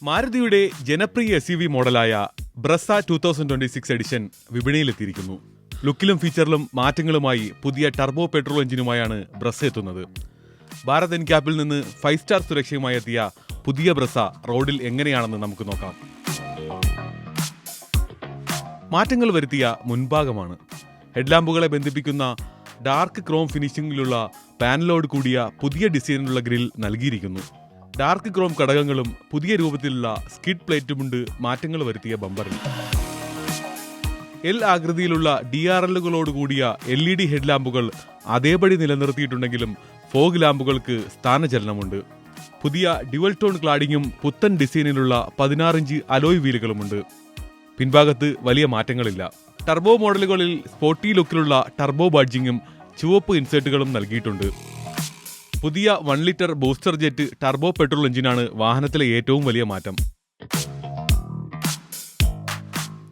മാരുതിയുടെ ജനപ്രിയ SUV മോഡലായ Brezza 2026 edition വിപണിയിലെത്തിയിരിക്കുന്നു. ലുക്കിലും ഫീച്ചറിലും മാറ്റങ്ങളുമായി പുതിയ turbo petrol എഞ്ചിനുമായാണ് Brezza എത്തുന്നത്. ഭാരത് എൻക്യാപ്പിൽ നിന്ന് 5 സ്റ്റാർ സുരക്ഷയുമായി എത്തിയ പുതിയ ബ്രസ റോഡിൽ എങ്ങനെയാണെന്ന് നമുക്ക് നോക്കാം. മാറ്റങ്ങൾ വരുത്തിയ മുൻഭാഗമാണ്. ഹെഡ്ലാമ്പുകളെ ബന്ധിപ്പിക്കുന്ന ഡാർക്ക് ക്രോം ഫിനിഷിംഗിലുള്ള പാനലോട് കൂടിയ പുതിയ ഡിസൈനിലുള്ള ഗ്രിൽ നൽകിയിരിക്കുന്നു. ഡാർക്ക് ക്രോം ഘടകങ്ങളും പുതിയ രൂപത്തിലുള്ള സ്കിഡ് പ്ലേറ്റുമുണ്ട് മാറ്റങ്ങൾ വരുത്തിയ ബമ്പറിൽ. L ആകൃതിയിലുള്ള DRLകളോട് കൂടിയ LED ഹെഡ്ലാമ്പുകൾ അതേപടി നിലനിർത്തിയിട്ടുണ്ടെങ്കിലും ഫോഗ് ലാമ്പുകൾക്ക് സ്ഥാനചലനമുണ്ട്. പുതിയ ഡ്യുവൽ ടോൺ ക്ലാഡിങ്ങും പുത്തൻ ഡിസൈനിലുള്ള 16 ഇഞ്ച് അലോയ് വീലുകളുമുണ്ട്. പിൻഭാഗത്ത് വലിയ മാറ്റങ്ങളില്ല. ടർബോ മോഡലുകളിൽ സ്പോർട്ടി ലുക്കിലുള്ള ടർബോ ബാഡ്ജിങ്ങും ചുവപ്പ് ഇൻസേർട്ടുകളും നൽകിയിട്ടുണ്ട്. പുതിയ 1 litre booster jet turbo petrol എഞ്ചിനാണ് വാഹനത്തിലെ ഏറ്റവും വലിയ മാറ്റം.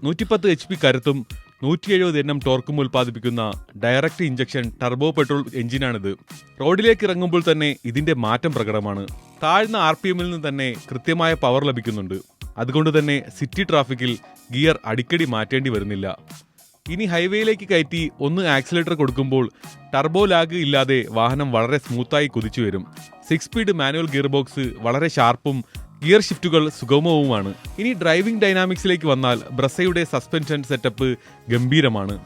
110 HP കരുത്തും 170 Nm ടോർക്കും ഉൽപ്പാദിപ്പിക്കുന്ന ഡയറക്റ്റ് ഇഞ്ചക്ഷൻ ടർബോ പെട്രോൾ എഞ്ചിനാണിത്. റോഡിലേക്ക് ഇറങ്ങുമ്പോൾ തന്നെ ഇതിന്റെ മാറ്റം പ്രകടമാണ്. താഴ്ന്ന RPMൽ നിന്ന് തന്നെ കൃത്യമായ പവർ ലഭിക്കുന്നുണ്ട്. അതുകൊണ്ട് തന്നെ സിറ്റി ട്രാഫിക്കിൽ ഗിയർ അടിക്കടി മാറ്റേണ്ടി വരുന്നില്ല. ഇനി ഹൈവേയിലേക്ക് കയറ്റി ഒന്ന് ആക്സിലേറ്റർ കൊടുക്കുമ്പോൾ ടർബോ ലാഗ് ഇല്ലാതെ വാഹനം വളരെ സ്മൂത്തായി കുതിച്ചു വരും. 6 സ്പീഡ് മാനുവൽ ഗിയർ ബോക്സ് വളരെ ഷാർപ്പും ഗിയർ ഷിഫ്റ്റുകൾ സുഗമവുമാണ്. ഇനി ഡ്രൈവിംഗ് ഡൈനാമിക്സിലേക്ക് വന്നാൽ ബ്രസയുടെ സസ്പെൻഷൻ സെറ്റപ്പ് ഗംഭീരമാണ്.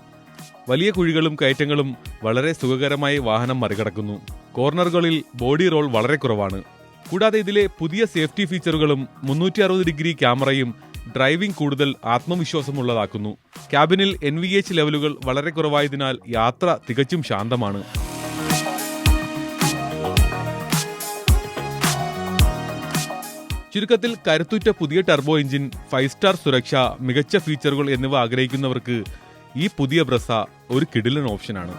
വലിയ കുഴികളും കയറ്റങ്ങളും വളരെ സുഖകരമായി വാഹനം മറികടക്കുന്നു. കോർണറുകളിൽ ബോഡി റോൾ വളരെ കുറവാണ്. കൂടാതെ ഇതിലെ പുതിയ സേഫ്റ്റി ഫീച്ചറുകളും 360 ഡിഗ്രി ക്യാമറയും ഡ്രൈവിംഗ് കൂടുതൽ ആത്മവിശ്വാസമുള്ളതാക്കുന്നു. ക്യാബിനിൽ NVH ലെവലുകൾ വളരെ കുറവായതിനാൽ യാത്ര തികച്ചും ശാന്തമാണ്. ചുരുക്കത്തിൽ കരുത്തുറ്റ പുതിയ ടർബോ എഞ്ചിൻ, 5 സ്റ്റാർ സുരക്ഷ, മികച്ച ഫീച്ചറുകൾ എന്നിവ ആഗ്രഹിക്കുന്നവർക്ക് ഈ പുതിയ ബ്രസ ഒരു കിടിലൻ ഓപ്ഷനാണ്.